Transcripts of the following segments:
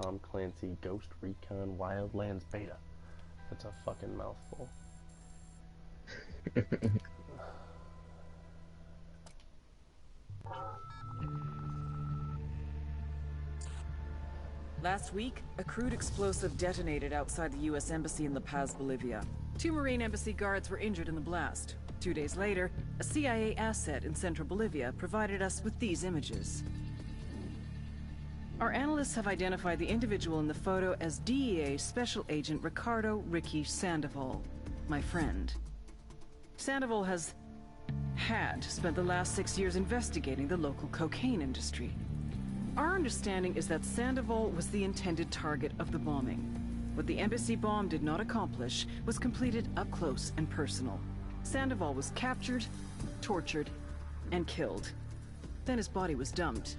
Clancy Ghost Recon Wildlands Beta. That's a fucking mouthful. Last week, a crude explosive detonated outside the U.S. Embassy in La Paz, Bolivia. 2 Marine Embassy guards were injured in the blast. 2 days later, a CIA asset in central Bolivia provided us with these images. Our analysts have identified the individual in the photo as DEA Special Agent Ricardo Ricky Sandoval, my friend. Sandoval had spent the last 6 years investigating the local cocaine industry. Our understanding is that Sandoval was the intended target of the bombing. What the embassy bomb did not accomplish was completed up close and personal. Sandoval was captured, tortured, and killed. Then his body was dumped.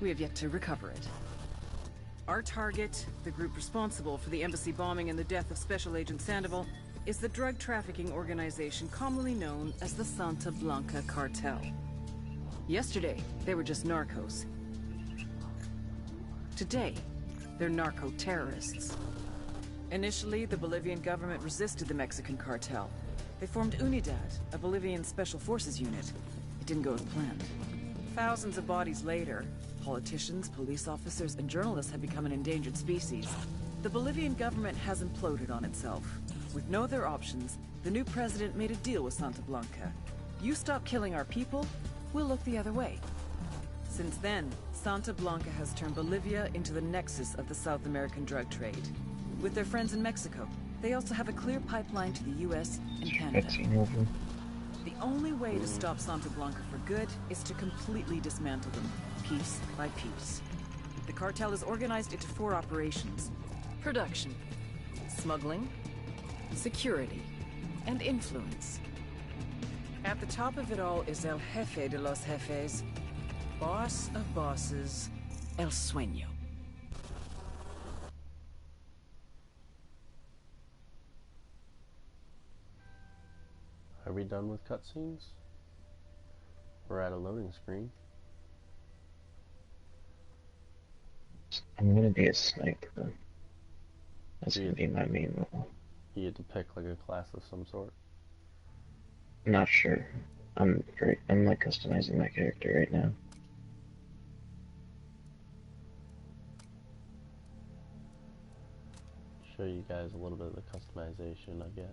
We have yet to recover it. Our target, the group responsible for the embassy bombing and the death of Special Agent Sandoval, is the drug trafficking organization commonly known as the Santa Blanca Cartel. Yesterday, they were just narcos. Today, they're narco-terrorists. Initially, the Bolivian government resisted the Mexican cartel. They formed UNIDAD, a Bolivian special forces unit. It didn't go as planned. Thousands of bodies later, politicians, police officers, and journalists have become an endangered species. The Bolivian government has imploded on itself. With no other options, the new president made a deal with Santa Blanca. You stop killing our people, we'll look the other way. Since then, Santa Blanca has turned Bolivia into the nexus of the South American drug trade. With their friends in Mexico, they also have a clear pipeline to the US and Canada. The only way to stop Santa Blanca for good is to completely dismantle them, piece by piece. The cartel is organized into 4 operations: production, smuggling, security, and influence. At the top of it all is El Jefe de los Jefes, boss of bosses, El Sueño. Are we done with cutscenes? We're at a loading screen. I'm gonna be a sniper. That's gonna be my main role. You get to pick like a class of some sort. I'm not sure. I'm like customizing my character right now. Show you guys a little bit of the customization, I guess.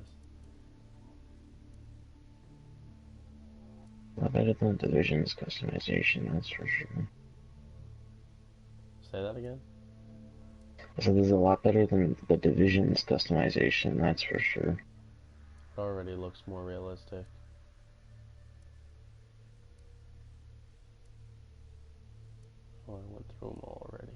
A lot better than Division's customization, that's for sure. Say that again? I said there's a lot better than the Division's customization, that's for sure. It already looks more realistic. Oh, I went through them all already.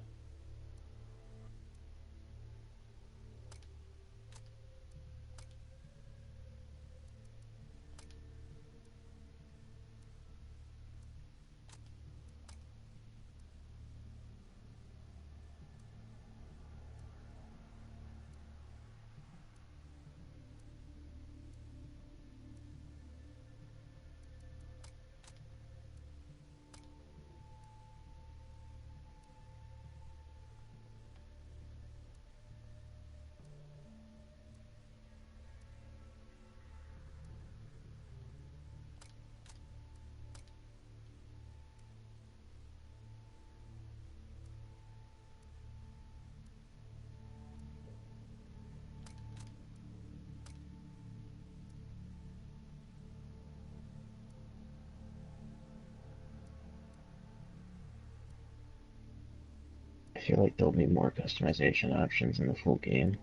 I feel like there'll be more customization options in the full game.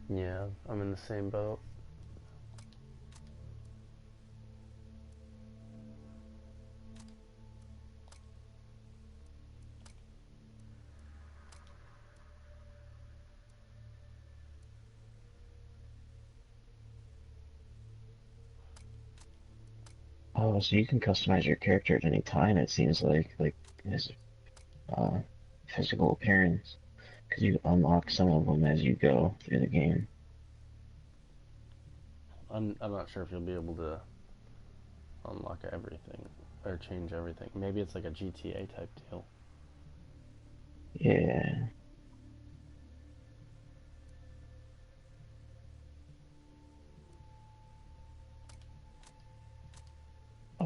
Yeah, I'm in the same boat. Oh, so you can customize your character at any time, it seems like his uh, physical appearance, because you unlock some of them as you go through the game. I'm not sure if you'll be able to unlock everything or change everything. Maybe it's like a GTA type deal. Yeah.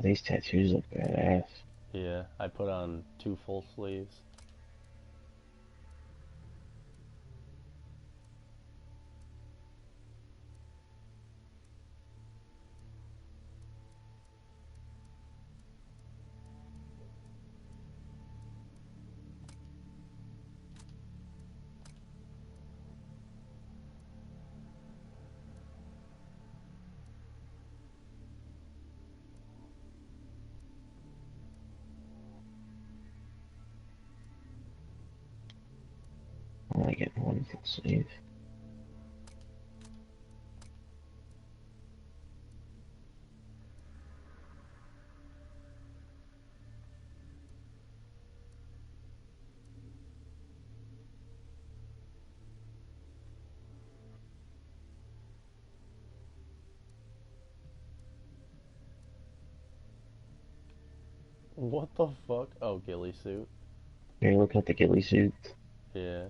these tattoos look badass. Yeah, I put on 2 full sleeves. I only get one full sleeve. What the fuck? Oh, ghillie suit. Here, look at the ghillie suits. Yeah.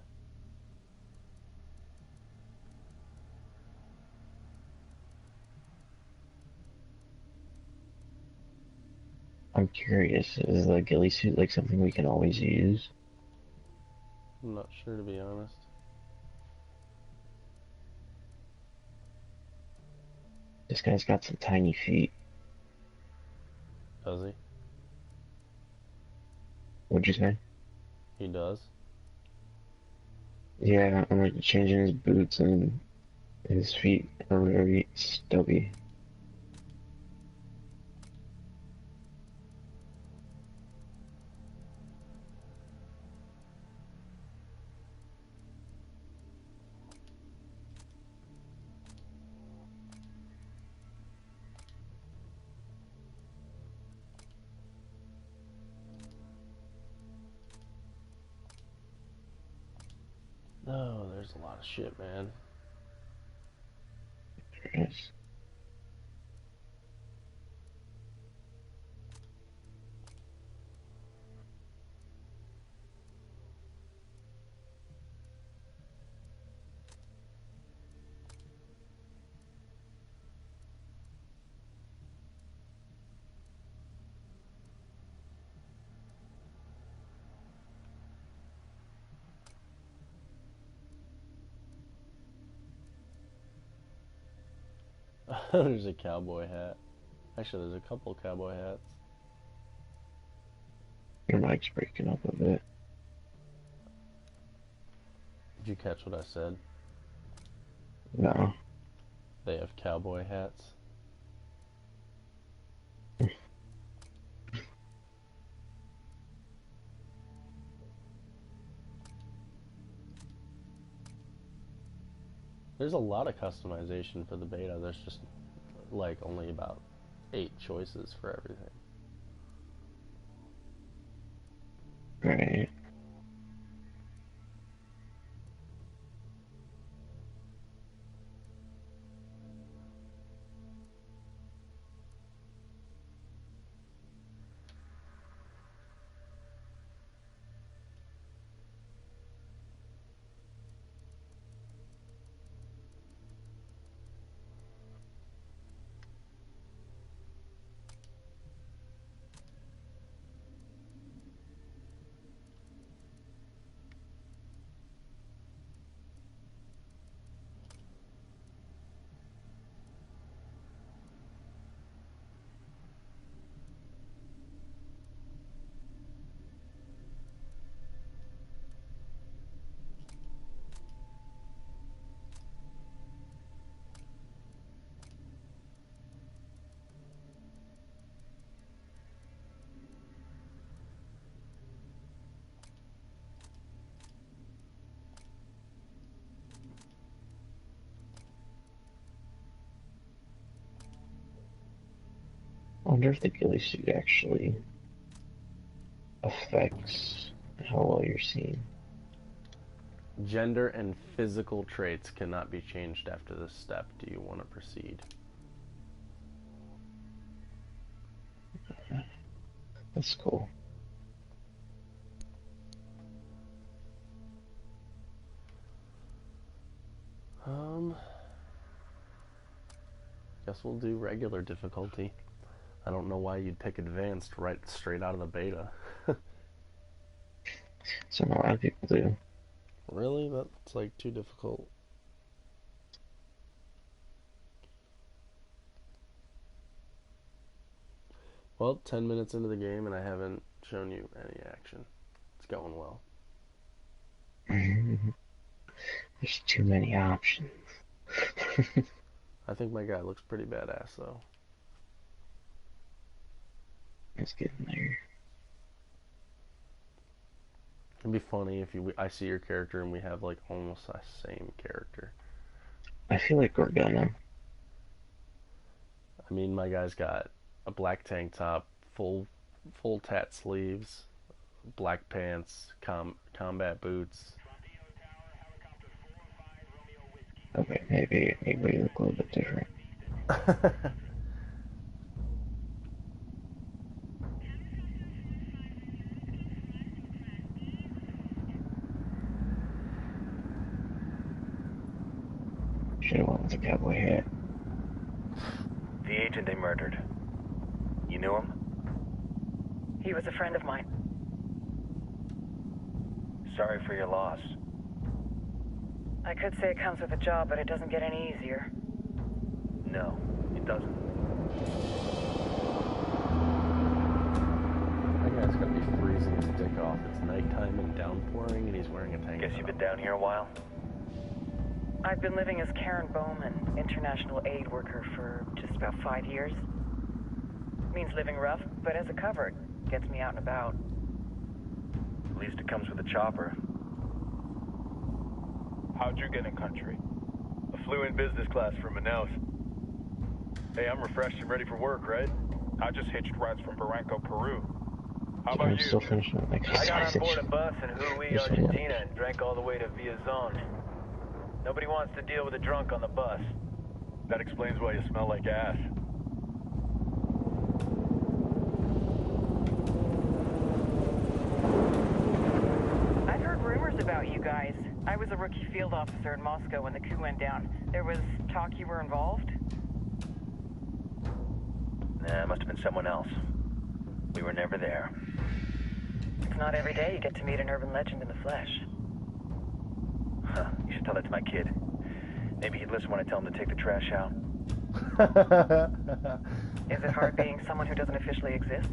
I'm curious, is the ghillie suit like something we can always use? I'm not sure, to be honest. This guy's got some tiny feet. Does he? What'd you say? He does? Yeah, I'm like changing his boots and his feet are very stubby. No, there's a lot of shit, man. Yes. There's a cowboy hat. Actually, there's a couple cowboy hats. Your mic's breaking up a bit. Did you catch what I said? No. They have cowboy hats. There's a lot of customization for the beta. There's just like only about 8 choices for everything. Right. I wonder if the ghillie suit actually affects how well you're seen. Gender and physical traits cannot be changed after this step. Do you want to proceed? That's cool. Guess we'll do regular difficulty. I don't know why you'd pick advanced right straight out of the beta. So a lot of people do. Really? That's like too difficult. Well, 10 minutes into the game and I haven't shown you any action. It's going well. There's too many options. I think my guy looks pretty badass though. Let's get in there. It'd be funny if I see your character and we have like almost the same character. I feel like we're gonna. I mean, my guy's got a black tank top, full tat sleeves, black pants, combat boots. Okay, maybe you look a little bit different. Should have went with a cowboy hat. The agent they murdered. You knew him? He was a friend of mine. Sorry for your loss. I could say it comes with a job, but it doesn't get any easier. No, it doesn't. That guy's gotta be freezing his dick off. It's nighttime and downpouring, and he's wearing a tank Guess top. you've been down here a while? I've been living as Karen Bowman, international aid worker, for just about 5 years. Means living rough, but as a cover, gets me out and about. At least it comes with a chopper. How'd you get in country? I flew in business class from Manaus. Hey, I'm refreshed and ready for work, right? I just hitched rides from Barranco, Peru. How about I'm you? still finishing up my I got on board a exercise. bus in Hui, Yes, I am. Argentina, and drank all the way to Villazon. Nobody wants to deal with a drunk on the bus. That explains why you smell like ass. I've heard rumors about you guys. I was a rookie field officer in Moscow when the coup went down. There was talk you were involved? Nah, it must have been someone else. We were never there. It's not every day you get to meet an urban legend in the flesh. Huh, you should tell that to my kid. Maybe he'd listen when I tell him to take the trash out. Is it hard being someone who doesn't officially exist?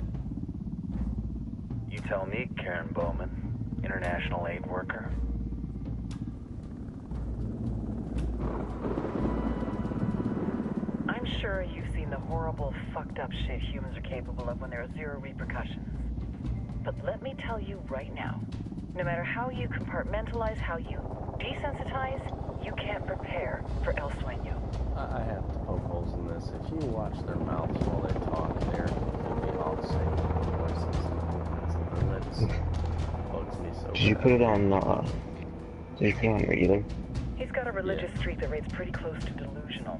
You tell me, Karen Bowman, international aid worker. I'm sure you've seen the horrible, fucked up shit humans are capable of when there are zero repercussions. But let me tell you right now, no matter how you compartmentalize, how you desensitize, you can't prepare for El Sueño. I have to poke holes in this. If you watch their mouths while they talk, they're completely all the same voices and movements and lips. Bugs me so Did you bad. put it on, did you put it on regular? He's got a religious streak that rates pretty close to delusional.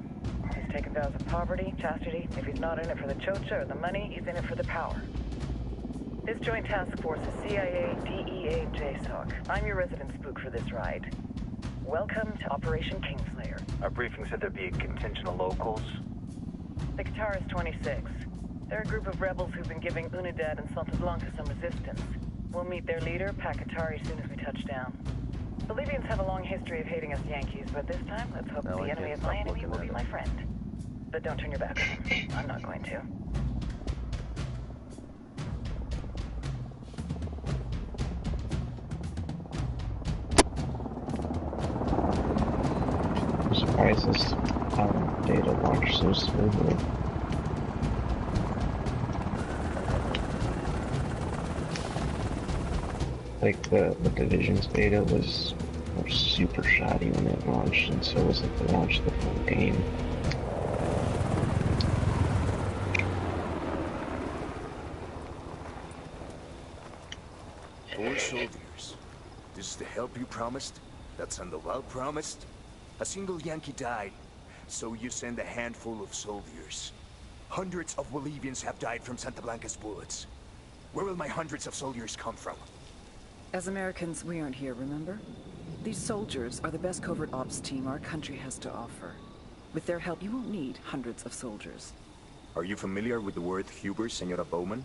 He's taken vows of poverty, chastity. If he's not in it for the chocha or the money, he's in it for the power. This joint task force is CIA, DEA, and JSOC. I'm your resident spook for this ride. Welcome to Operation Kingslayer. Our briefing said there'd be a contingent of locals. The Qatar is 26. They're a group of rebels who've been giving Unidad and Santa Blanca some resistance. We'll meet their leader, Pakatari, as soon as we touch down. Bolivians have a long history of hating us Yankees, but this time, let's hope No, the I enemy can't of my stop enemy looking will at be it. my friend. But don't turn your back on him. I'm not going to. I'm surprised this data launched so smoothly. Like the Division's beta was super shoddy when it launched, and so was like the launch of the full game. Poor soldiers. This is the help you promised? That Sandoval promised? A single Yankee died, so you send a handful of soldiers. Hundreds of Bolivians have died from Santa Blanca's bullets. Where will my hundreds of soldiers come from? As Americans, we aren't here, remember? These soldiers are the best covert ops team our country has to offer. With their help, you won't need hundreds of soldiers. Are you familiar with the word Huber, Senora Bowman?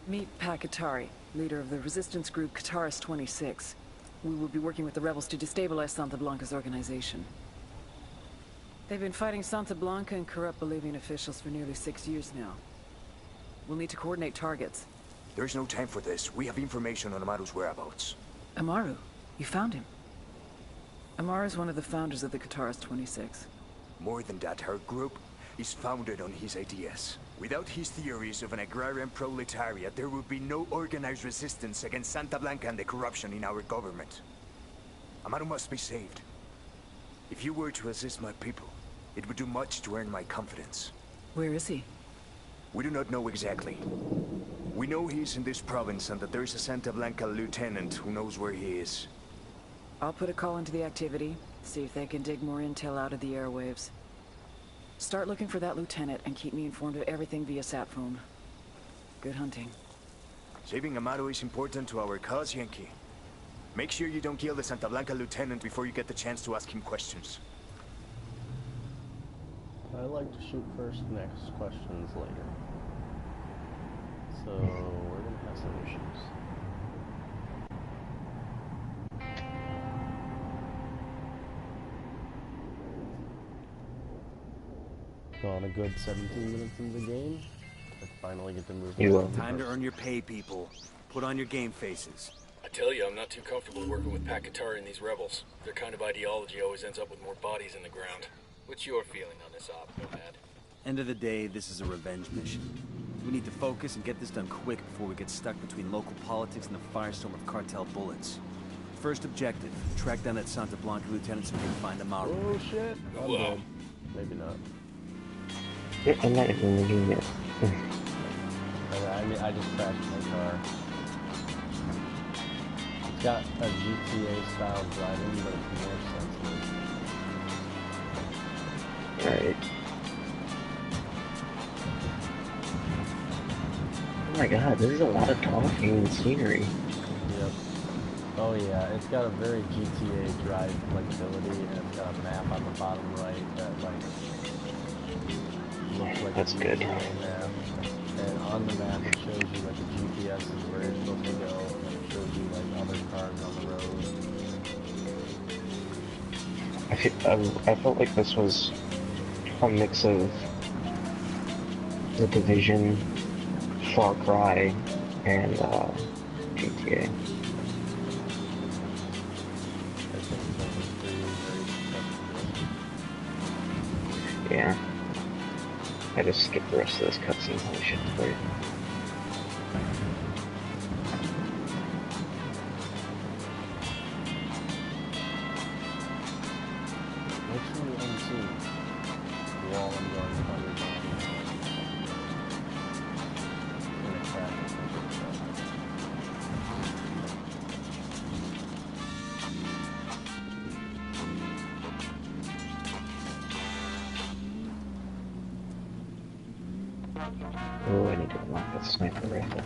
Meet Pat Katari, leader of the resistance group Kataris 26. We will be working with the rebels to destabilize Santa Blanca's organization. They've been fighting Santa Blanca and corrupt Bolivian officials for nearly 6 years now. We'll need to coordinate targets. There's no time for this. We have information on Amaru's whereabouts. Amaru? You found him? Amaru is one of the founders of the Kataris 26. More than that, her group is founded on his ideas. Without his theories of an agrarian proletariat, there would be no organized resistance against Santa Blanca and the corruption in our government. Amaru must be saved. If you were to assist my people, it would do much to earn my confidence. Where is he? We do not know exactly. We know he's in this province and that there is a Santa Blanca lieutenant who knows where he is. I'll put a call into the activity, see if they can dig more intel out of the airwaves. Start looking for that lieutenant and keep me informed of everything via sat phone. Good hunting. Saving Amaru is important to our cause, Yankee. Make sure you don't kill the Santa Blanca lieutenant before you get the chance to ask him questions. I like to shoot first and ask questions later. So, we're gonna have some issues. Gone a good 17 minutes into the game. I finally get to move. Time to earn your pay, people. Put on your game faces. I tell you, I'm not too comfortable working with Pat Katari and these rebels. Their kind of ideology always ends up with more bodies in the ground. What's your feeling on this op, Nomad? End of the day, this is a revenge mission. We need to focus and get this done quick before we get stuck between local politics and the firestorm of cartel bullets. First objective, track down that Santa Blanca lieutenant so we can find Amaru. Oh shit! I'm dead. Maybe not. I'm not even looking yet. I mean, I just crashed my car. It's got a GTA style driving, but it's more sensitive. Alright. Oh my god, this is a lot of talking and scenery. Yep. Oh yeah, it's got a very GTA drive flexibility, and it's got a map on the bottom right that like looks like That's a good. GTA map. And on the map it shows you like the GPS is where you're supposed to go, and it shows you like other cars on the road. I felt like this was a mix of The Division, Far Cry, and GTA. Yeah. I just skipped the rest of this cutscene. Holy shit, it's great. Make sure you unseen while I'm going 100 in a crash. Oh, I need to unlock that sniper rifle.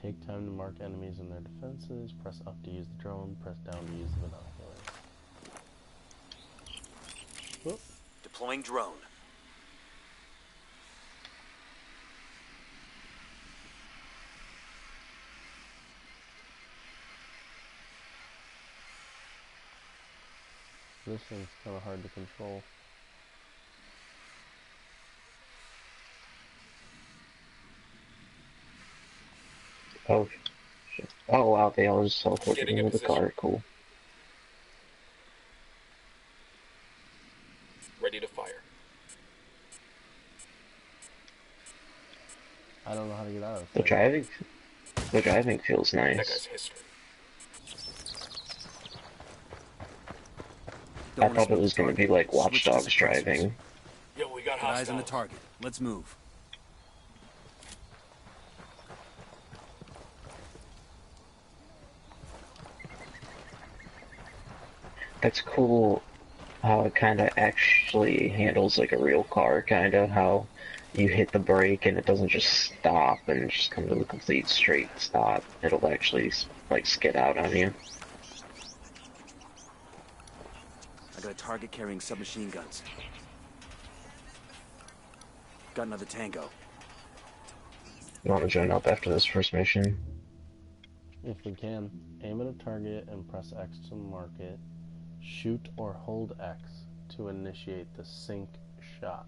Take time to mark enemies and their defenses. Press up to use the drone. Press down to use the binoculars. Whoop. Deploying drone. This thing's kind of hard to control. Oh, shit. Oh wow, they all just teleported Getting in into the position. car. Cool. Ready to fire. I don't know how to get out of The this. driving feels That nice. guy's history. I thought it was going to be like Watch Dogs driving. Yo, we got Got eyes on the hostiles. target. Let's move. That's cool how it kind of actually handles like a real car, kind of how you hit the brake and it doesn't just stop and just come to a complete straight stop. It'll actually, like, skid out on you. I got a target carrying submachine guns. Got another tango. You want to join up after this first mission? If we can, aim at a target and press X to mark it. Shoot or hold X to initiate the sync shot.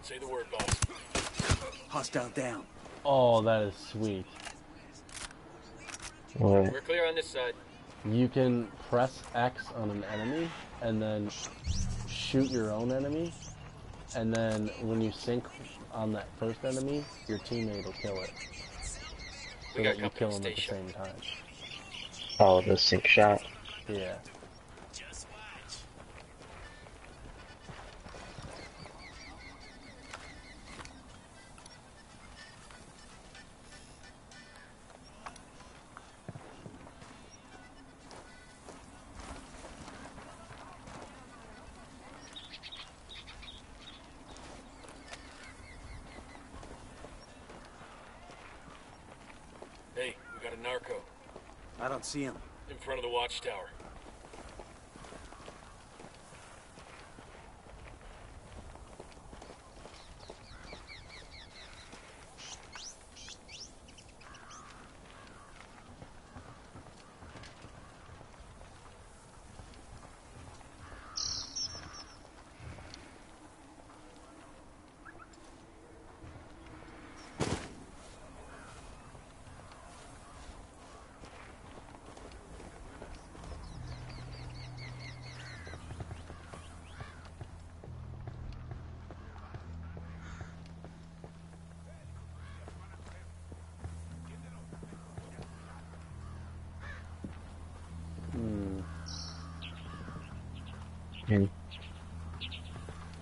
Say the word, boss. Hostile down. Oh, that is sweet. What? We're clear on this side. You can press X on an enemy and then shoot your own enemy, and then when you sync on that first enemy, your teammate will kill it. So that you kill them at the same time. Oh, the sync shot? Yeah. Hey, we got a narco. I don't see him. In front of the watchtower.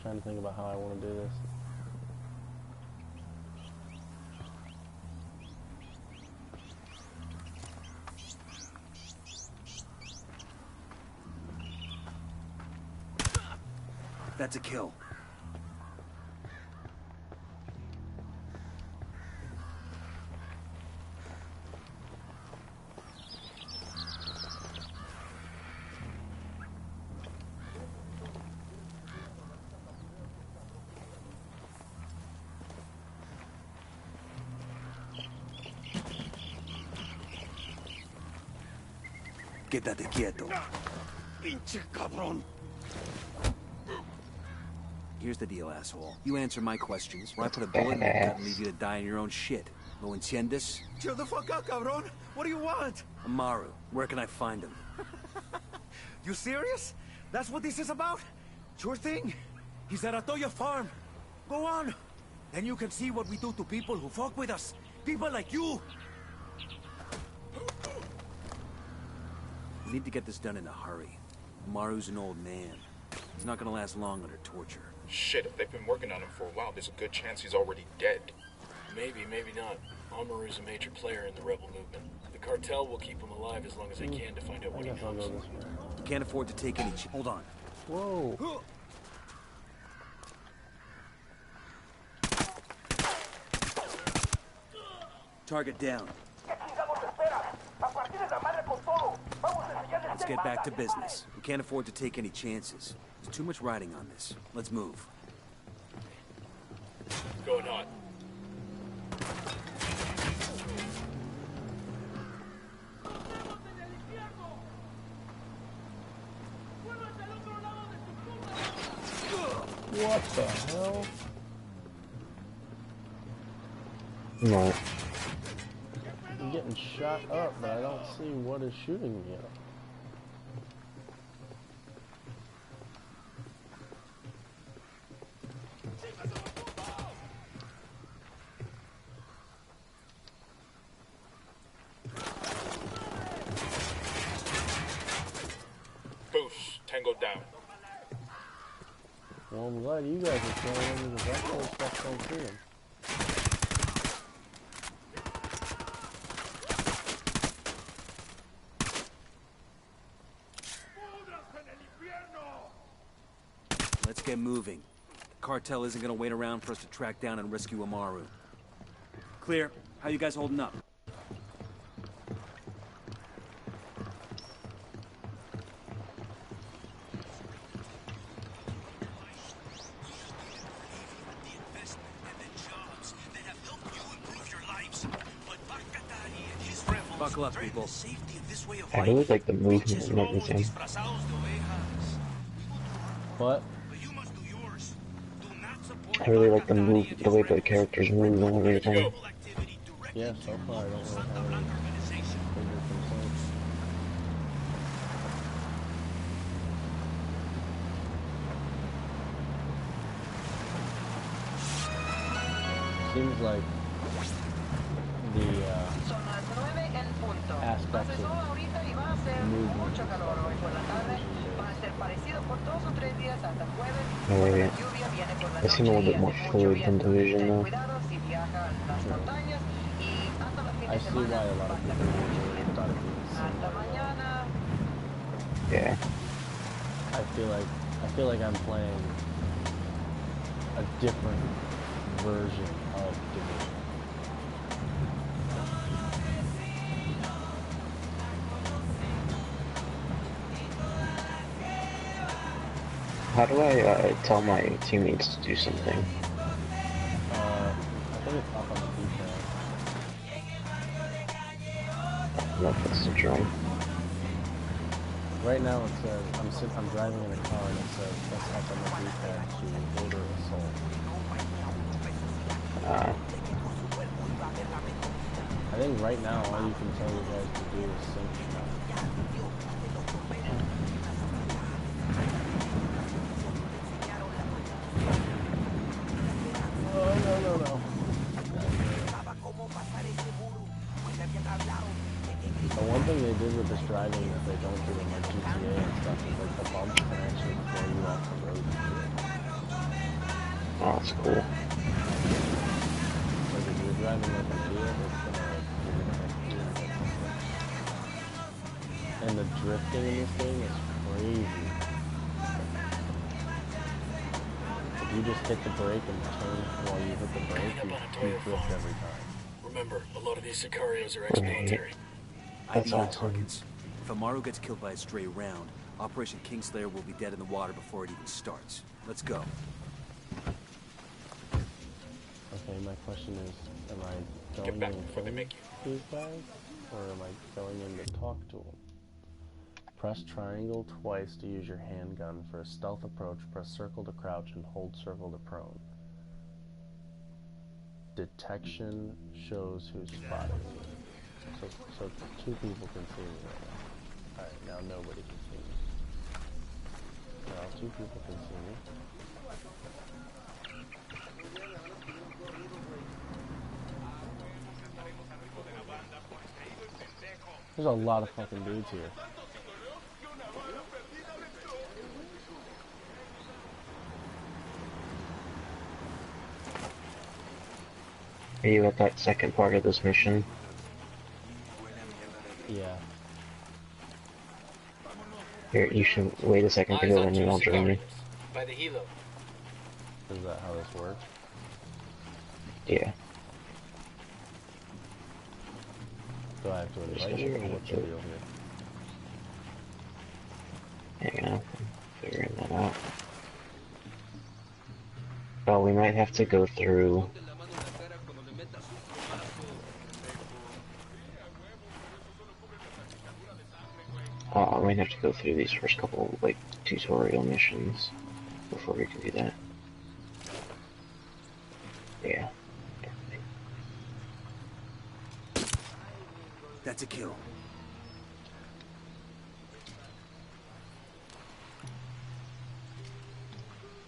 Trying to think about how I want to do this. That's a kill. Quédate quieto. Pinche cabrón. Here's the deal, asshole. You answer my questions, or I put a bullet in your gut and leave you to die in your own shit. ¿Lo entiendes? Chill the fuck out, cabrón. What do you want? Amaru, where can I find him? You serious? That's what this is about? Sure thing. He's at Atoya Farm. Go on. Then you can see what we do to people who fuck with us. People like you. We need to get this done in a hurry. Amaru's an old man. He's not gonna last long under torture. Shit, if they've been working on him for a while, there's a good chance he's already dead. Maybe, maybe not. Amaru's a major player in the rebel movement. The cartel will keep him alive as long as they can to find out I what he guess I'll go knows. this way. Can't afford to take any Hold on. Whoa. Target down. Let's get back to business. We can't afford to take any chances. There's too much riding on this. Let's move. Going hot. What the hell? No. I'm getting shot up, but I don't see what is shooting me up. Boosh, Tango down. Well, I'm glad you guys are killing them because that kind of stuff don't see them. Let's get moving. The cartel isn't gonna wait around for us to track down and rescue Amaru. Clear. How you guys holding up? Buckle up, people. I really like the movement and everything. What? I really like the way the characters move and everything. Yeah, so far I don't really have any bigger complaints. Seems like the aspects of movement and stuff Oh yeah. They seem a little bit more fluid than Division though. True. I see why a lot of people thought it was Yeah. I feel like I'm playing a different version of Division. How do I tell my teammates to do something? I think it's up on the D-pad. I don't know if that's the drawing. Right now it says, I'm driving in a car and it says, press up on the D-pad to order assault. I think right now all you can tell you guys to do is sync shot. Oh, no. The one thing they did with this driving that they don't do in like GTA and stuff is like the bumps can actually throw you off the road. Oh, that's cool. Like if you're driving like a field, it's gonna like, you're gonna hit something. And the drifting in this thing is crazy. If you just hit the brake and turn while you hit the brake, you drift every time. Remember, a lot of these Sicarios are ex-military. That's Ideal awesome. targets. If Amaru gets killed by a stray round, Operation Kingslayer will be dead in the water before it even starts. Let's go. Okay, my question is, am I going in and killing these guys? Or am I going in to talk to them? Press triangle twice to use your handgun. For a stealth approach, press circle to crouch and hold circle to prone. Detection shows who's spotted me. So two people can see me right now. Alright, now nobody can see me. Now two people can see me. There's a lot of fucking dudes here. Are you at that second part of this mission? Yeah. Here, you should wait a second to go in and I'll join you. By the helo. Is that how this works? Yeah. Do I have to invite you, or what's the deal here? Hang on, I'm figuring that out. Oh, we might have to go through... we might have to go through these first couple, like, tutorial missions before we can do that. Yeah. That's a kill.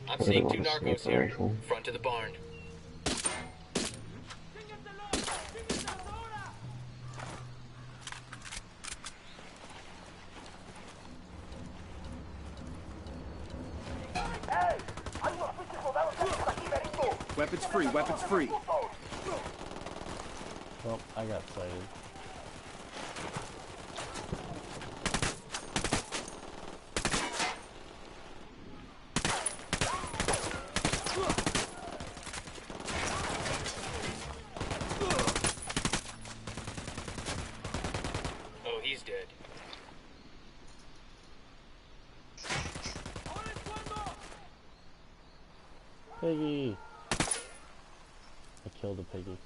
I'm seeing two narcos here. Front of the barn. Weapons free, weapons free. Well, I got sighted. Oh, he's dead. Piggy! I killed a piggy.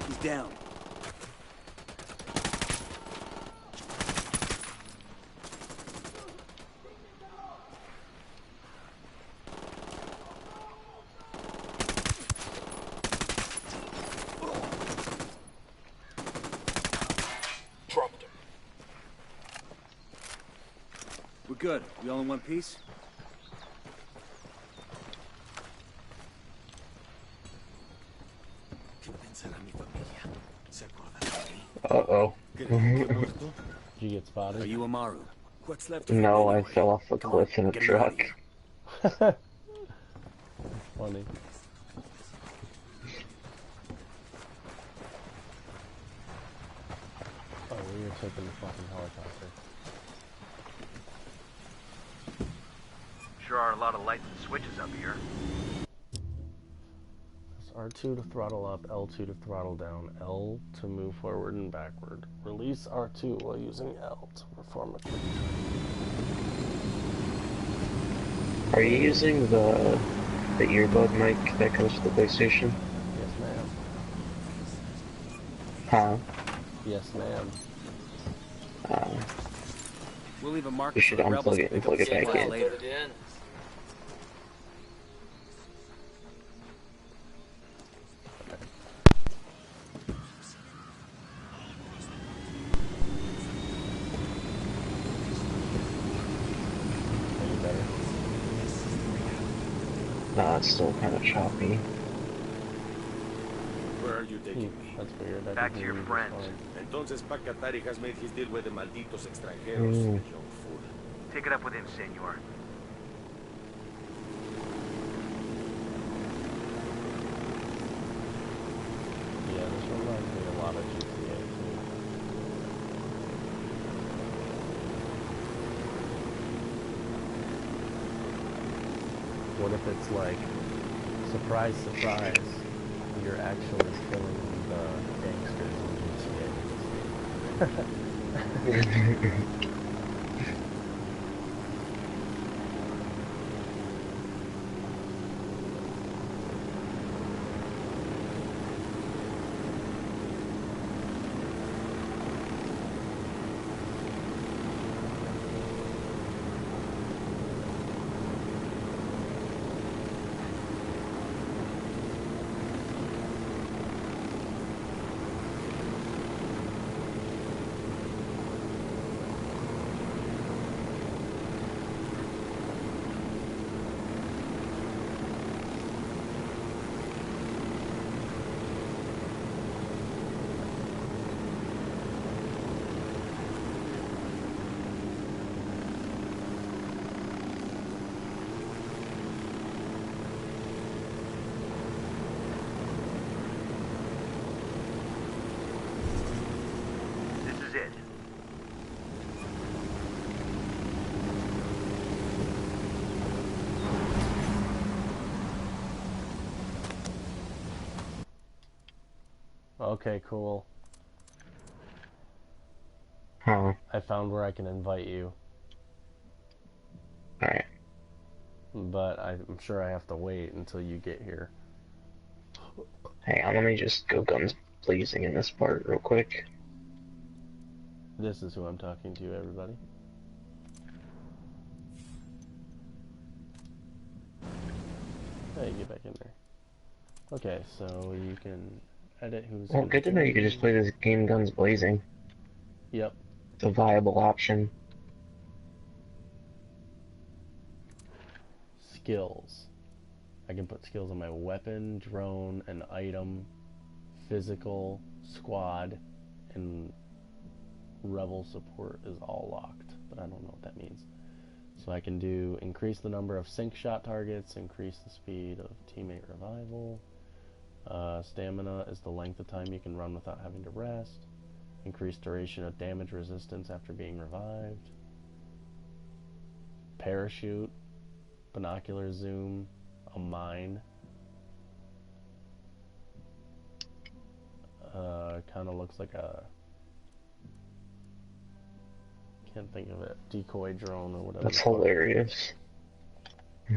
He's down. Dropped him. We're good. We all in one piece? Uh-oh. Did you get Are spotted? you Amaru? What's left No, I fell off a cliff in a get him out of truck. here. Funny. Oh, we were taking the fucking helicopter. Sure are a lot of lights and switches up here. Press R2 to throttle up, L2 to throttle down, L to move forward and backward. Release R2 while using L to perform a quick turn. Are you using the earbud mic that comes with the PlayStation? Yes, ma'am. Huh? Yes, ma'am. We'll leave a marker You so should the rebels unplug can it pick and up plug the it back supply in. later. Put it in. Any better? Nah, it's still kind of choppy. Where are you taking me? That's weird. I Back can to hear your you just friends. fine. Entonces Pacatari has made his deal with the malditos extranjeros, you young fool. Take it up with him, senor. Yeah, this reminds me a lot of GTA too. What if it's like, surprise, surprise, you're actually killing the gangsters in GTA? This is it. Okay, cool. Huh. I found where I can invite you, Alright. but I'm sure I have to wait until you get here. Hang on, let me just go guns blazing in this part real quick. This is who I'm talking to, everybody. Hey, get back in there. Okay, so you can edit who's Well, gonna good to know you join can just play this game guns blazing. Yep. It's a viable option. Skills. I can put skills on my weapon, drone, an item, physical, squad, and rebel support is all locked, but I don't know what that means. So I can do increase the number of sync shot targets, increase the speed of teammate revival. Stamina is the length of time you can run without having to rest. Increase duration of damage resistance after being revived. Parachute, binocular zoom, a mine. Kind of looks like a, can't think of it, decoy drone or whatever. That's hilarious.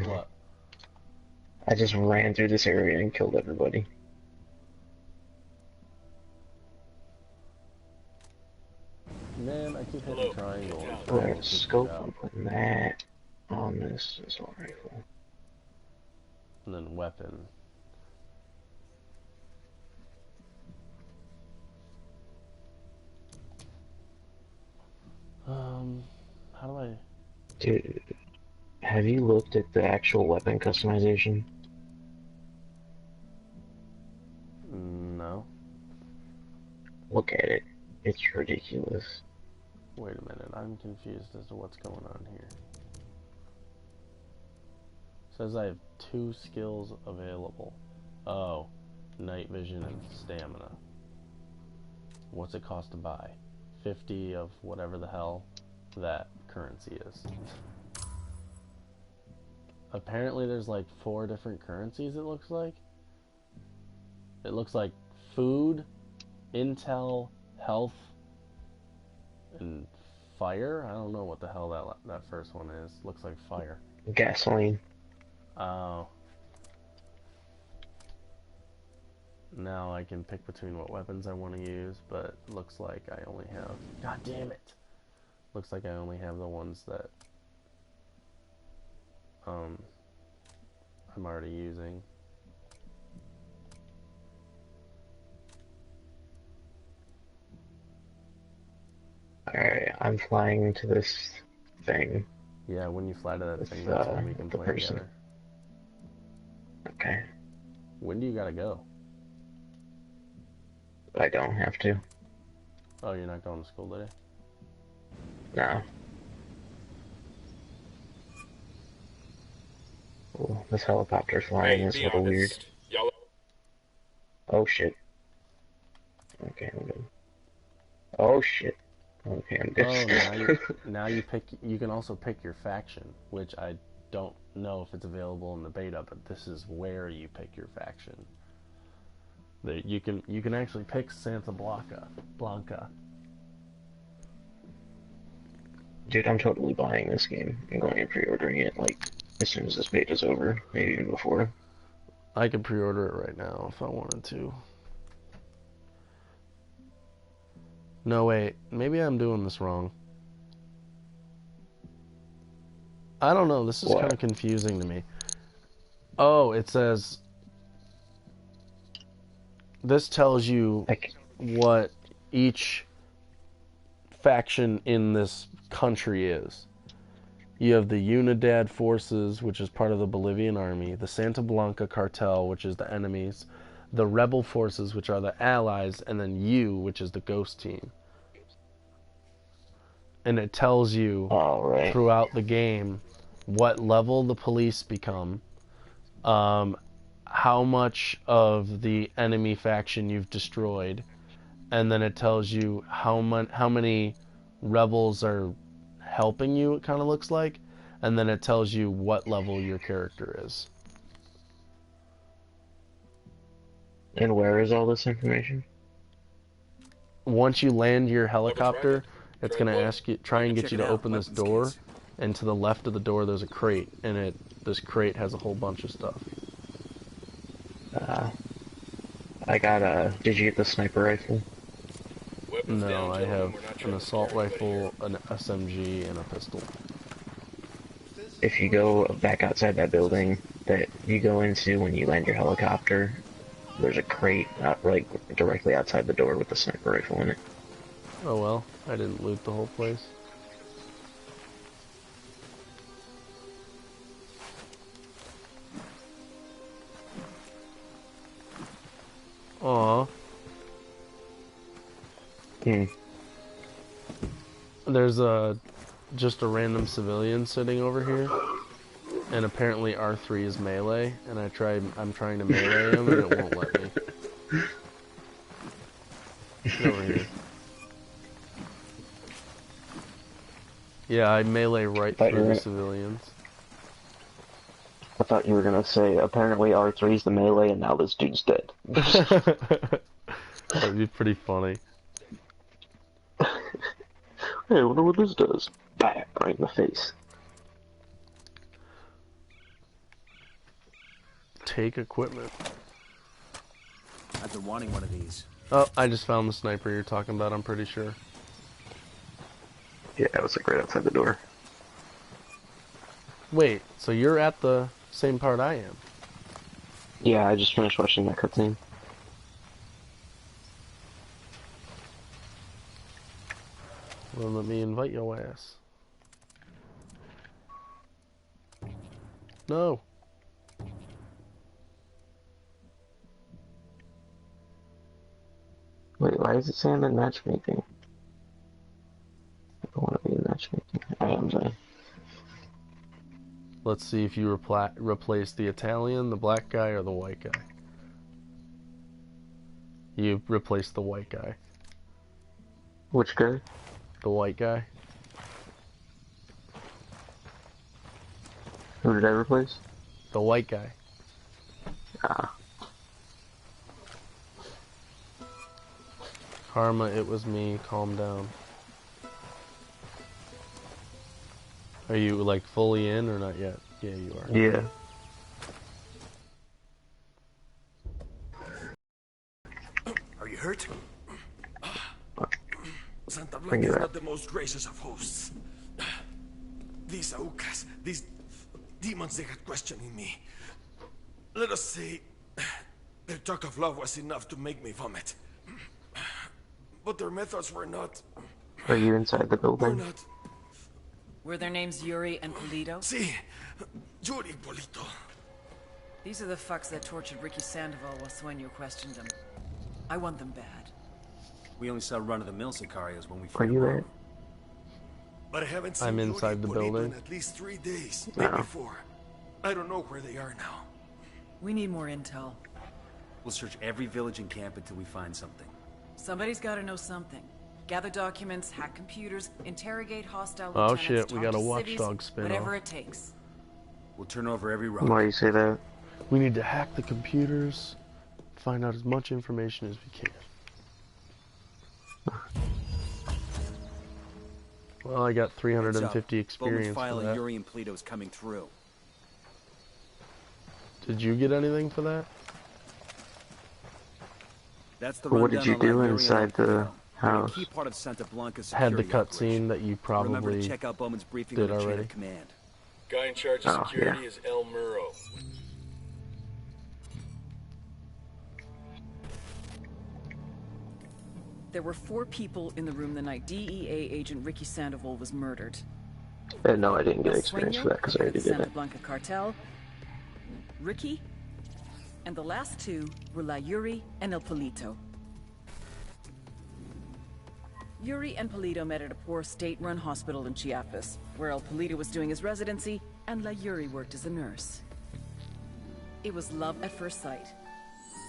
What? I just ran through this area and killed everybody. Man, I keep hitting triangle. Alright, scope, I'm putting that on this assault rifle. And then weapon. How do I... Dude, have you looked at the actual weapon customization? No. Look at it. It's ridiculous. Wait a minute, I'm confused as to what's going on here. It says I have 2 skills available. Oh, night vision and stamina. What's it cost to buy? 50 of whatever the hell that currency is. Apparently there's like 4 different currencies, it looks like. It looks like food, intel, health, and fire? I don't know what the hell that first one is. Looks like fire. Gasoline. Oh. Now I can pick between what weapons I want to use, but looks like I only have... God damn it! Looks like I only have the ones that I'm already using. Alright, I'm flying to this thing. Yeah, when you fly to that thing, that's when we can play together. Okay. When do you gotta go? I don't have to. Oh, you're not going to school today? No. Oh, this helicopter flying is a little weird. Oh shit. Okay, I'm good. Oh shit. Okay, I'm good. Oh, now you pick. You can also pick your faction, which I don't know if it's available in the beta, but this is where you pick your faction. You can actually pick Santa Blanca. Dude, I'm totally buying this game. I'm going and pre-ordering it like as soon as this beta's over, maybe even before. I could pre-order it right now if I wanted to. No, wait. Maybe I'm doing this wrong. I don't know. This is kind of confusing to me. Oh, it says... This tells you what each faction in this country is. You have the Unidad forces, which is part of the Bolivian army, the Santa Blanca cartel, which is the enemies, the rebel forces, which are the allies, and then you, which is the ghost team. And it tells you throughout the game what level the police become, how much of the enemy faction you've destroyed, and then it tells you how many rebels are helping you, it kind of looks like, and then it tells you what level your character is. And where is all this information? Once you land your helicopter, it's going to ask you, try and get you to open this door, and to the left of the door there's a crate, and this crate has a whole bunch of stuff. I got did you get the sniper rifle? No, I have an assault rifle, an SMG, and a pistol. If you go back outside that building that you go into when you land your helicopter, there's a crate right directly outside the door with the sniper rifle in it. Oh well, I didn't loot the whole place. Aww. There's just a random civilian sitting over here, and apparently R3 is melee, and I'm trying to melee him, and it won't let me. Get over here. Yeah, I melee right through the civilians. I thought you were gonna say, apparently R3's the melee and now this dude's dead. That'd be pretty funny. Hey, I wonder what this does. Bam! Right in the face. Take equipment. I've been wanting one of these. Oh, I just found the sniper you're talking about, I'm pretty sure. Yeah, it was like right outside the door. Wait, so you're at the same part I am? Yeah, I just finished watching that cutscene. Well, let me invite your ass. No. Wait, why is it saying I'm in matchmaking? I don't want to be in matchmaking. I am sorry. Let's see if you replace the Italian, the black guy, or the white guy. You replace the white guy. Which guy? The white guy. Who did I replace? The white guy. Ah. Karma, it was me. Calm down. Are you, like, fully in or not yet? Yeah, you are. Yeah. Are you hurt? Santa Blanca is not the most gracious of hosts. These Aucas, these demons, they got questioning me. Let us say, their talk of love was enough to make me vomit. But their methods were not... Are you inside the building? Were not... Were their names Yuri and Polito? Si, Yuri Polito. These are the fucks that tortured Ricky Sandoval while Sueño questioned them. I want them bad. We only saw run-of-the-mill Sicarios when we Are you there? But I haven't seen I'm Yuri inside and the Polito building. in at least 3 days, maybe 4. I don't know where they are now. We need more intel. We'll search every village and camp until we find something. Somebody's gotta know something. Gather documents, hack computers, interrogate hostile Oh lieutenants, shit, we talk got a to watchdog civvies, spin whatever off. it takes. We'll turn over every rock. Why do you say that? We need to hack the computers, find out as much information as we can. Well, I got 350 experience file for of that. Yuri and Polito's coming through. Did you get anything for that? That's the What did rundown you on do Yuri and inside the Polito. They're a house? key part of Santa Blanca's Had the security operation. cutscene that you Remember probably to check out Bowman's briefing did on the chain already. of command. Guy in charge of Oh, security yeah. is El Muro. There were 4 people in the room the night DEA agent Ricky Sandoval was murdered. No, I didn't get experience Sueño, for that because I head of already the did Santa it. Blanca cartel, Ricky, and the last 2 were La Yuri and El Polito. Yuri and Polito met at a poor state-run hospital in Chiapas, where El Polito was doing his residency and La Yuri worked as a nurse. It was love at first sight.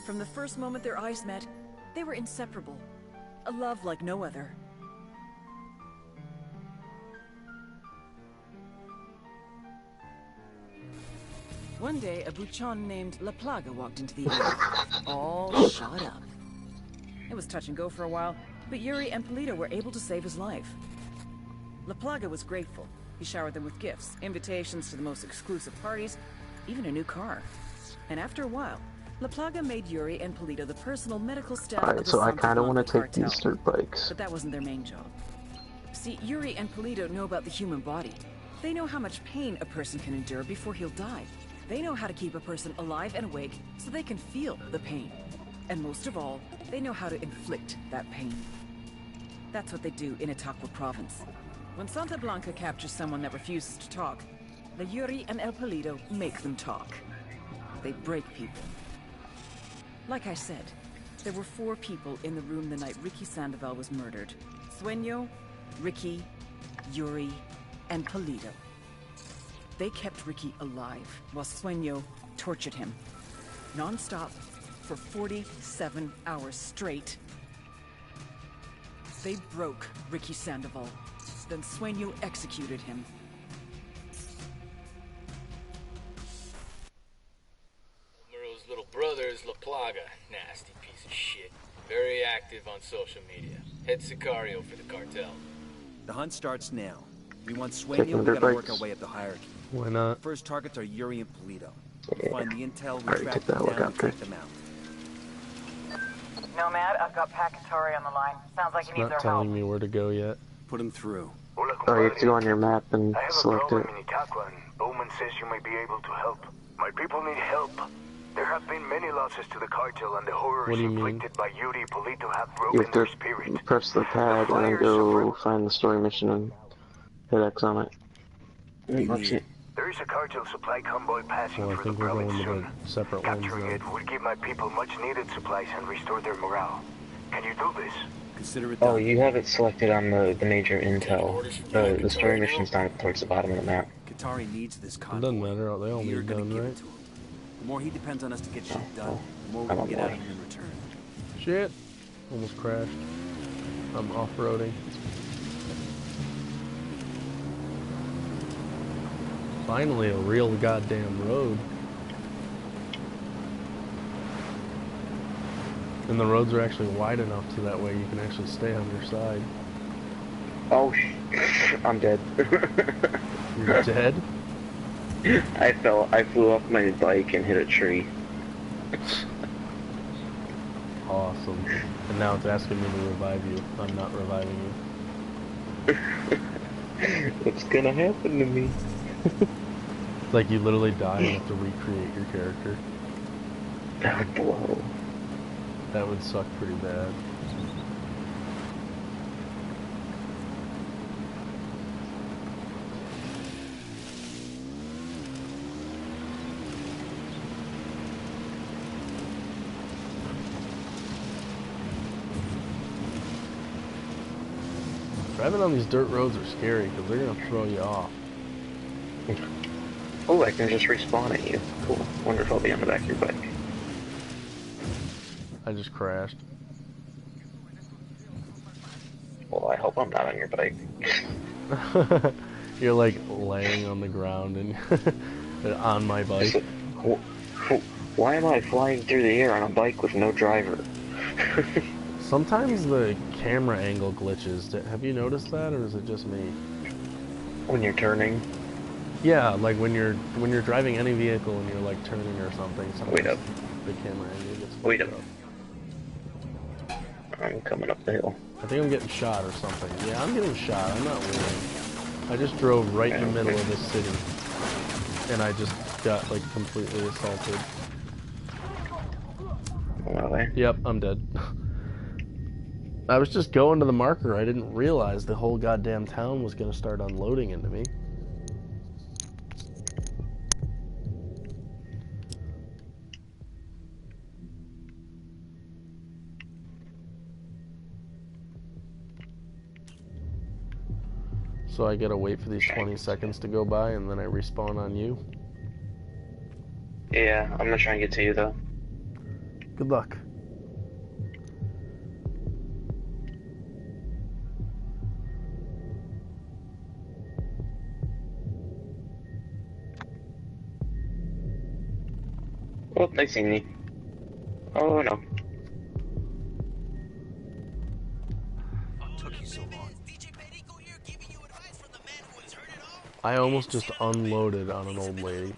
From the first moment their eyes met, they were inseparable. A love like no other. One day, a buchon named La Plaga walked into the area, all shot up. It was touch and go for a while, but Yuri and Polito were able to save his life. La Plaga was grateful. He showered them with gifts, invitations to the most exclusive parties, even a new car. And after a while, La Plaga made Yuri and Polito the personal medical staff of the So I Santa kind of want Blanca to take cartel. these dirt bikes. But that wasn't their main job. See, Yuri and Polito know about the human body. They know how much pain a person can endure before he'll die. They know how to keep a person alive and awake so they can feel the pain. And most of all, they know how to inflict that pain. That's what they do in Itaqua province. When Santa Blanca captures someone that refuses to talk, the Yuri and El Polito make them talk. They break people. Like I said, there were 4 people in the room the night Ricky Sandoval was murdered. Sueño, Ricky, Yuri, and Polito. They kept Ricky alive while Sueño tortured him. Non-stop for 47 hours straight. They broke Ricky Sandoval. Then Sueño executed him. Muro's little brother is La Plaga. Nasty piece of shit. Very active on social media. Head Sicario for the cartel. The hunt starts now. We want Taking Sueño, we their gotta work bikes. our way up the hierarchy. Why not? First targets are Yuri and Polito. Yeah. Find the intel, we Already track took them that down and helicopter. take them out. Nomad, I've got Pacatari on the line. Sounds like he It's needs not our telling help. me where to go yet. Put him through. Hola, Oh, you have to compadre. go on your map and I have a select problem it. in Itaqua, and Bowman says you may be able to help. My people need help. There have been many losses to the cartel, and the horrors What do you mean? inflicted by Yuri Polito have You broken have their to spirit. press the pad and then go find the story mission and hit X on it. Watch it. There is a cartel supply convoy passing Well, I through the think we're going province to soon. the separate ones Capturing now. it would give my people much needed supplies and restore their morale. Can you do this? Consider it Oh, done. you have it selected on the major intel. The story mission's down towards the bottom of the map. Katari needs this It convoy. doesn't matter. They all We're need gonna done, give right? it to him. The more he depends on us to get shit done, well, the more we I can don't get out know. of him in return. Shit. Almost crashed. I'm off-roading. Finally, a real goddamn road. And the roads are actually wide enough so that way you can actually stay on your side. Oh, I'm dead. You're dead? I flew off my bike and hit a tree. Awesome. And now it's asking me to revive you. I'm not reviving you. What's gonna happen to me? It's like you literally die and have to recreate your character. That would blow. That would suck pretty bad. Driving on these dirt roads are scary because they're gonna throw you off. Oh, I can just respawn at you. Cool. Wonder if I'll be on the back of your bike. I just crashed. Well, I hope I'm not on your bike. You're like laying on the ground and on my bike. Why am I flying through the air on a bike with no driver? Sometimes the camera angle glitches. Have you noticed that, or is it just me? When you're turning? Yeah, like when you're driving any vehicle and you're like turning or something. Wait up. The camera angle gets. Wait up. I'm coming up the hill. I think I'm getting shot or something. Yeah, I'm getting shot. I'm not winning. I just drove right in the middle of this city, and I just got like completely assaulted. On my way. Yep, I'm dead. I was just going to the marker. I didn't realize the whole goddamn town was gonna start unloading into me. So I gotta wait for these 20 seconds to go by and then I respawn on you. Yeah, I'm gonna try and get to you though. Good luck. Oh, they see me. Oh no. Took you so long. I almost just unloaded on an old lady.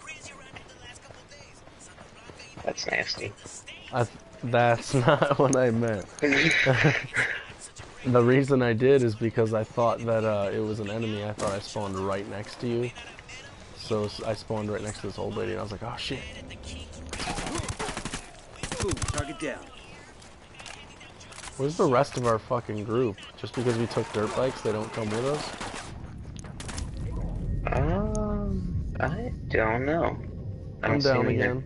That's nasty. That's not what I meant. The reason I did is because I thought that it was an enemy. I thought I spawned right next to you. So I spawned right next to this old lady and I was like, oh shit. Boom, target down. Where's the rest of our fucking group? Just because we took dirt bikes, they don't come with us? I don't know. I'm down again.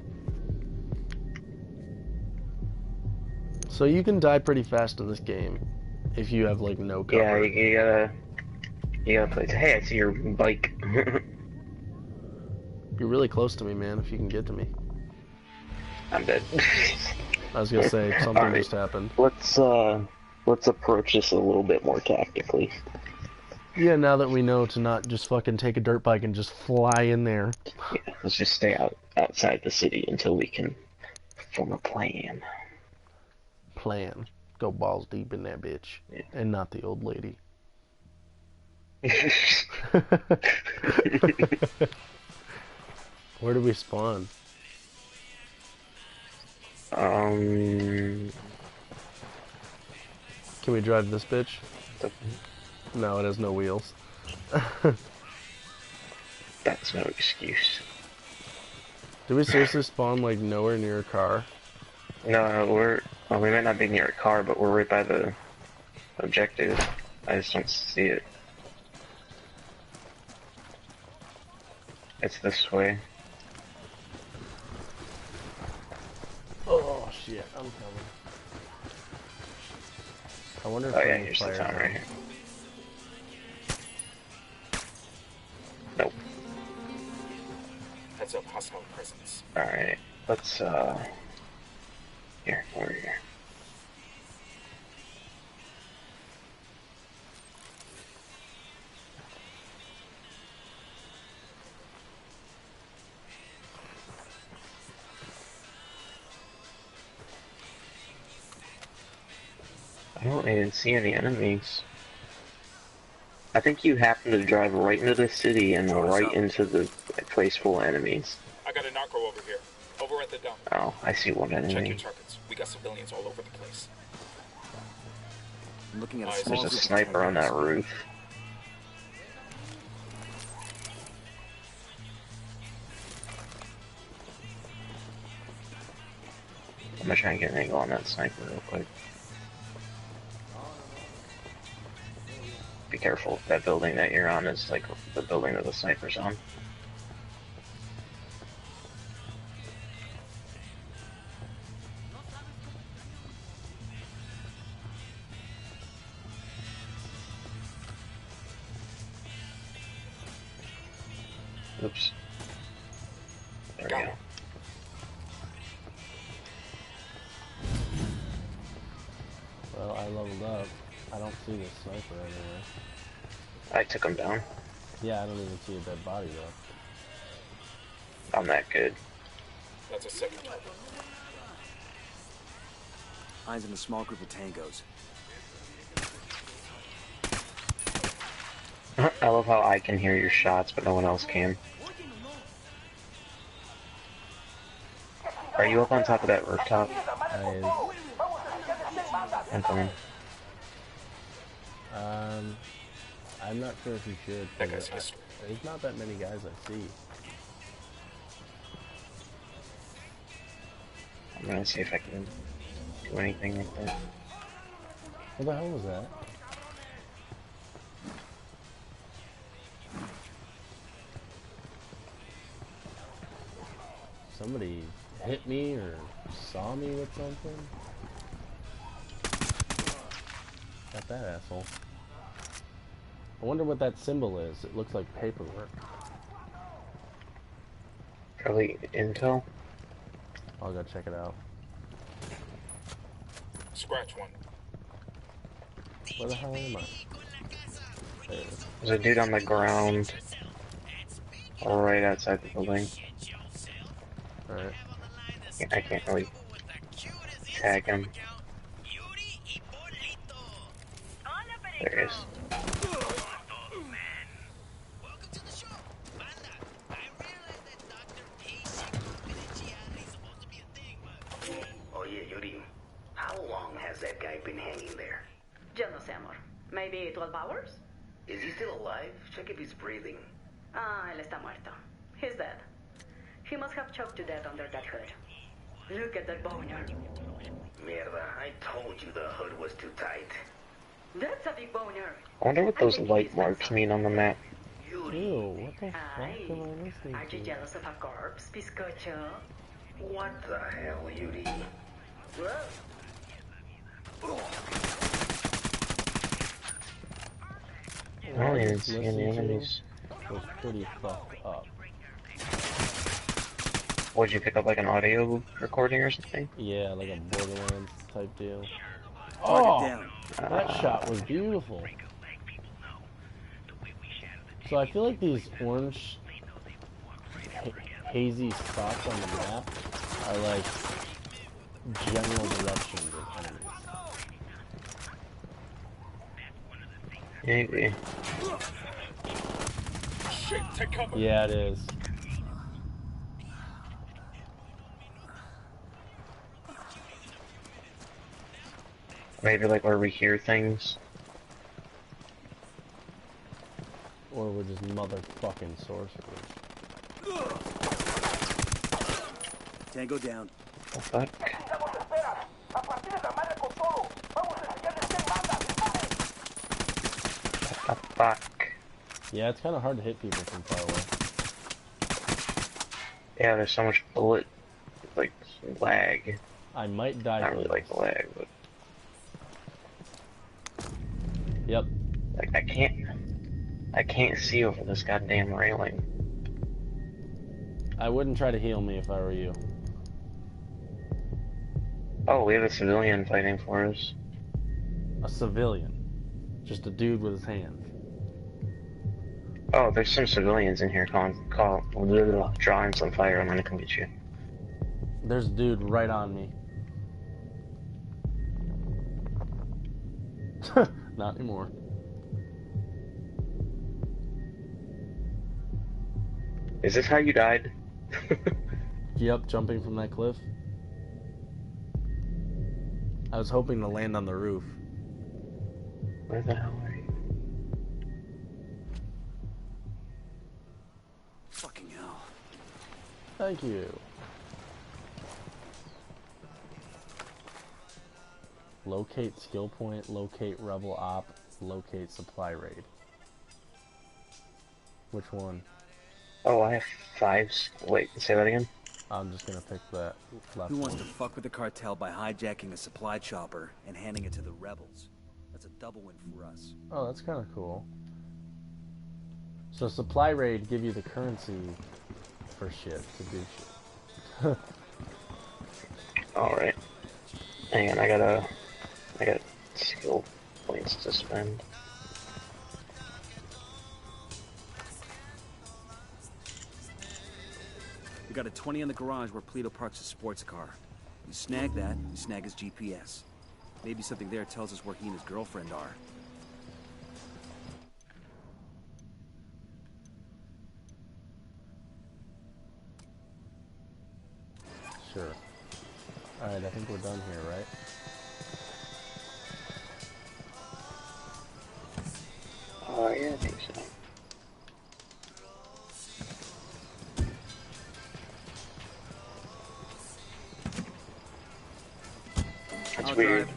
So you can die pretty fast in this game if you have like no cover. Yeah, you gotta You gotta play. Hey, I see your bike. You're really close to me, man, if you can get to me. I'm dead. I was gonna say, something Right. just happened. Let's approach this a little bit more tactically. Yeah, now that we know to not just fucking take a dirt bike and just fly in there. Yeah, let's just stay outside the city until we can form a plan. Plan. Go balls deep in that bitch. Yeah. And not the old lady. Where do we spawn? Um... Can we drive this bitch? No, it has no wheels. That's no excuse. Do we seriously spawn, like, nowhere near a car? No, well, we might not be near a car, but we're right by the objective. I just don't see it. It's this way. Oh, shit, I'm coming. I wonder if Oh yeah, here's the town right here. Nope. Heads up, hostile presence. Alright, let's, here, over here. I don't even see any enemies. I think you happen to drive right into the city and right into the place full of enemies. I got a narco over here. Over at the dump. Oh, I see one Check your enemy. targets. We got civilians all over the place. I'm looking at a small There's a group of sniper on that targets. roof. I'm gonna try and get an angle on that sniper real quick. Be careful, that building that you're on is like the building that the sniper's on. Oops. There we go. Well, I leveled up. I don't see the sniper anywhere. I took him down. Yeah, I don't even see a dead body, though. I'm that good. That's a second target. Eyes in a small group of tangos. I love how I can hear your shots, but no one else can. Are you up on top of that rooftop? I'm coming. I'm not sure if you should. That guy's history. There's not that many guys I see. I'm gonna see if I can do anything like that. What the hell was that? Somebody hit me or saw me with something? Got that asshole. I wonder what that symbol is. It looks like paperwork. Probably intel. I'll go check it out. Scratch one. Where the hell am I? There it is. There's a dude on the ground. Right outside the building. Alright. I can't really tag him. There he is. Oh yeah, Yuri. How long has that guy been hanging there? Yo no sé, amor. Maybe 12 hours? Is he still alive? Check if he's breathing. Ah, él está muerto. He's dead. He must have choked to death under that hood. Look at that boner. Mierda, I told you the hood was too tight. That's a big boner. I wonder what those light marks mean on the map. Ew, what the fuck Aye. am I listening Are you to? jealous of a corpse, bizcocho? What the hell, Yuri? Whoa. I don't even just see any listened to enemies. was pretty fucked up. Would you pick up like an audio recording or something? Yeah, like a Borderlands type deal. Target down. That shot was beautiful. So I feel like these orange hazy spots on the map are like general directions of enemies. Maybe. Shit, take cover. Yeah, it is. Maybe like where we hear things. Or we're just motherfucking sorcerers. Tango down. The fuck? What the fuck? Yeah, it's kind of hard to hit people from far away. Yeah, there's so much bullet, like, lag. I might die. I don't really like the lag, but... Yep. Like, I can't see over this goddamn railing. I wouldn't try to heal me if I were you. Oh, we have a civilian fighting for us. A civilian. Just a dude with his hands. Oh, there's some civilians in here drawing some fire. I'm gonna come get you. There's a dude right on me. Not anymore. Is this how you died? Yep, jumping from that cliff. I was hoping to land on the roof. Where the hell are you? Fucking hell. Thank you. Locate skill point, locate rebel op, locate supply raid. Which one? Oh, I have 5. Wait, say that again? I'm just gonna pick that left Who wants one. to fuck with the cartel by hijacking a supply chopper and handing it to the rebels? That's a double win for us. Oh, that's kind of cool. So supply raid give you the currency for shit, to do shit. Alright. Hang on, I got skill points to spend. We got a 20 in the garage where Pleto parks his sports car. You snag that, you snag his GPS. Maybe something there tells us where he and his girlfriend are. Sure. Alright, I think we're done here, right? Oh, yeah, I think so. That's weird.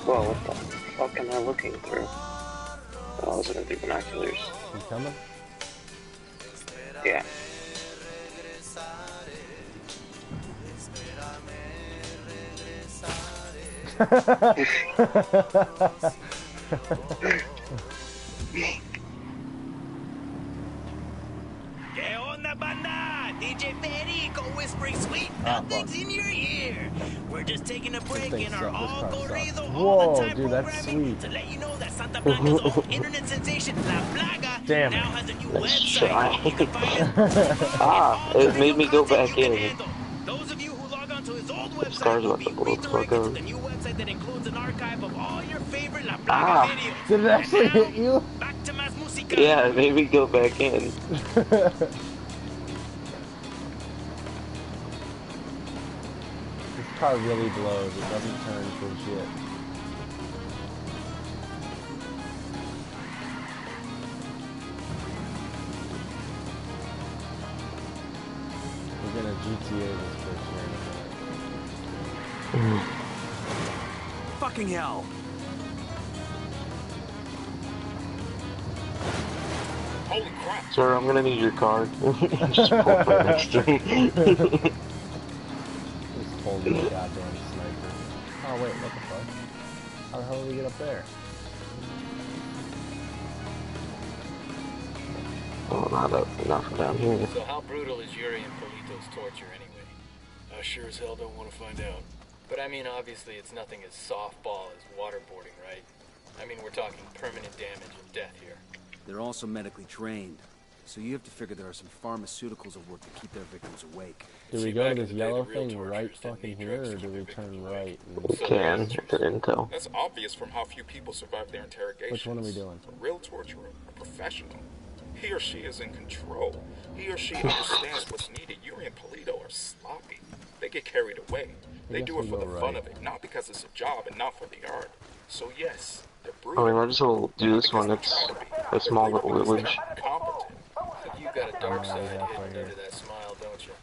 Whoa, what the fuck am I looking through? Oh, I was looking through binoculars. You coming? Yeah. ¿Qué onda, banda? DJ Federico whispering sweet nothings in your ear. We're just taking a break in our all corrido all the time programming to let you know that Santa Blanca's own internet sensation La Plaga Damn now has a new That's website. You can find it. Ah, it made me go back in. Those of you who log on to his old website Car's will about be to blow the fuck redirected to up. the new website that includes an archive of all your favorite La Plaga videos. Did it actually hit you? Back to Más Música. Yeah, it made me go back in. This car really blows. It doesn't turn for shit. We're gonna GTA this first year in a minute. Fucking hell! Holy crap! Sir, I'm gonna need your card. Just pull up right next to me. Just pulled the goddamn sniper. Oh wait, what the fuck? How the hell did we get up there? Well, not enough down here. So how brutal is Yuri and Polito's torture anyway? I sure as hell don't want to find out. But I mean, obviously it's nothing as softball as waterboarding, right? I mean, we're talking permanent damage and death here. They're also medically trained, so you have to figure there are some pharmaceuticals at work to keep their victims awake. Do we go to this yellow thing right fucking here, or do we turn right? We can, if it intel. That's obvious from how few people survive their interrogation. Which one are we doing? A real torturer, a professional. He or she is in control. He or she understands what's needed. Yuri and Polito are sloppy. They get carried away. They do it for the fun of it, not because it's a job and not for the art. So yes, they're brutal. I mean, might as well do this one. It's a small little village. Competent. But you got a dark side hidden under that smile, don't you?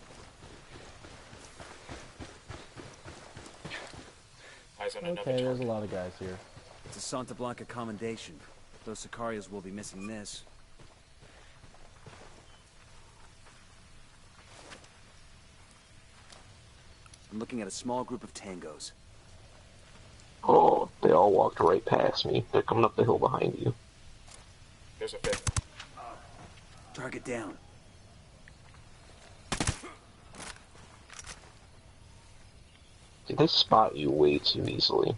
Eyes on another Okay, there's a target. lot of guys here. It's a Santa Blanca commendation. Those Sicarios will be missing this. I'm looking at a small group of tangos. Oh, they all walked right past me. They're coming up the hill behind you. There's a fifth. Target down. Did they spot you way too easily?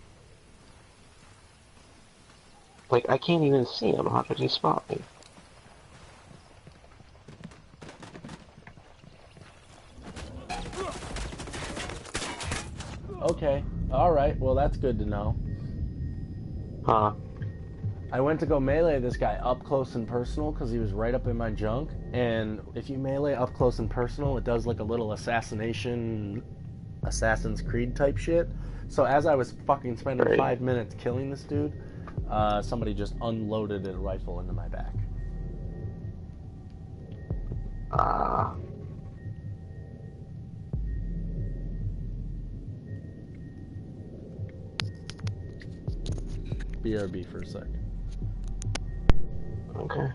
Like, I can't even see them. How did he spot me? Okay, alright, well that's good to know. Huh. I went to go melee this guy up close and personal because he was right up in my junk, and if you melee up close and personal, it does like a little Assassin's Creed type shit. So as I was fucking spending 5 minutes killing this dude, somebody just unloaded a rifle into my back. BRB for a second. Okay.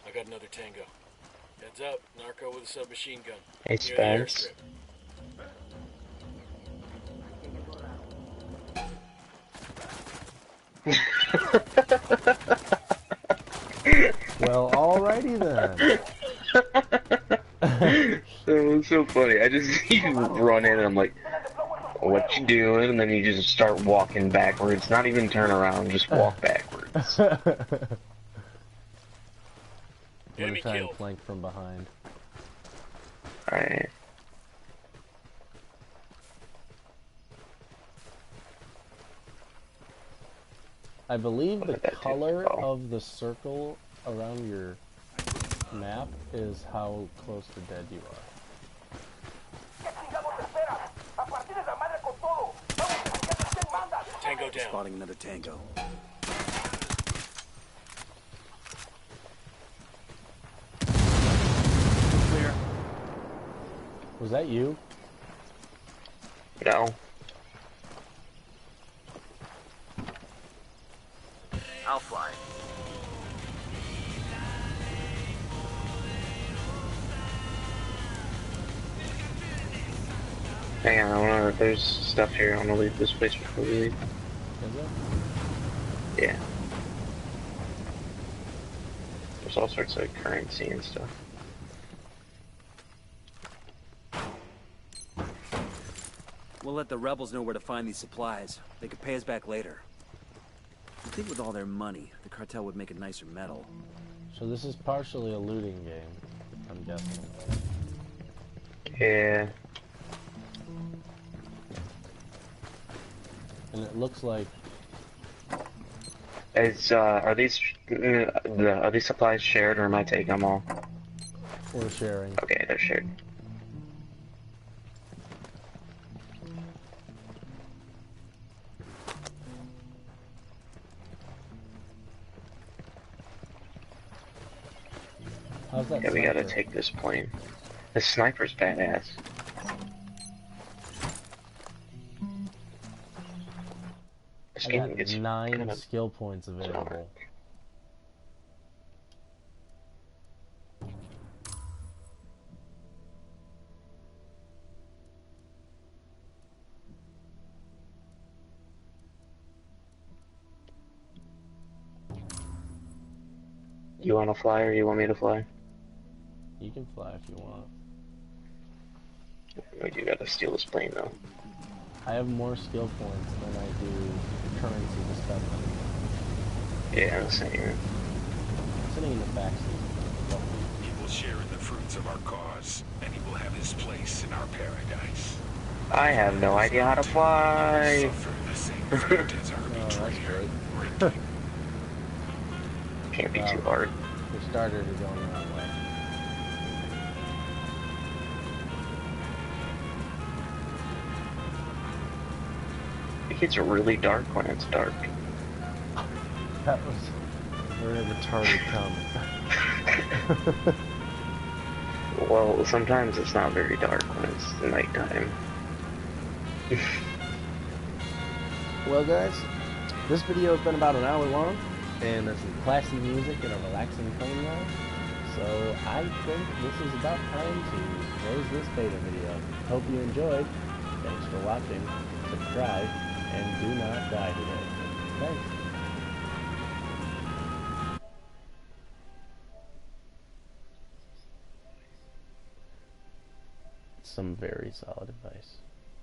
I got another tango. Heads up, narco with a submachine gun. Hey, Near the Spence. Well, alrighty then. That was so funny. I just see you run in and I'm like, what you doing? And then you just start walking backwards. Not even turn around, just walk backwards. I'm gonna try and flank from behind. Alright. I believe the color of the circle around your map is how close to dead you are. Tango down. Spotting another tango. Clear. Was that you? No. I'll fly. Hang on, there's stuff here. I'm gonna leave this place before we leave. Is it? Yeah. There's all sorts of currency and stuff. We'll let the rebels know where to find these supplies. They could pay us back later. I think with all their money, the cartel would make a nicer metal. So this is partially a looting game, I'm guessing. Yeah. And it looks like are these supplies shared, or am I taking them all? we're sharing. Okay, they're shared. How's that Yeah, we gotta sniper? take this plane. The sniper's badass. This I game got gets 9 kinda skill points available. You wanna fly, or you want me to fly? You can fly if you want. We do gotta steal this plane, though. I have more skill points than I do currency to spend them. Yeah, the same. Sitting in the backseat. He will share in the fruits of our cause, and he will have his place in our paradise. I have no idea how to fly. Suffer the same fate as our betrayer. Can't be too hard. The starters are going the wrong way. It gets really dark when it's dark. That was very retarded comment. Well, sometimes it's not very dark when it's nighttime. Well guys, this video has been about an hour long, and there's some classy music and a relaxing tone now. So I think this is about time to close this beta video. Hope you enjoyed. Thanks for watching. Subscribe, and do not die today. Thanks. Some very solid advice.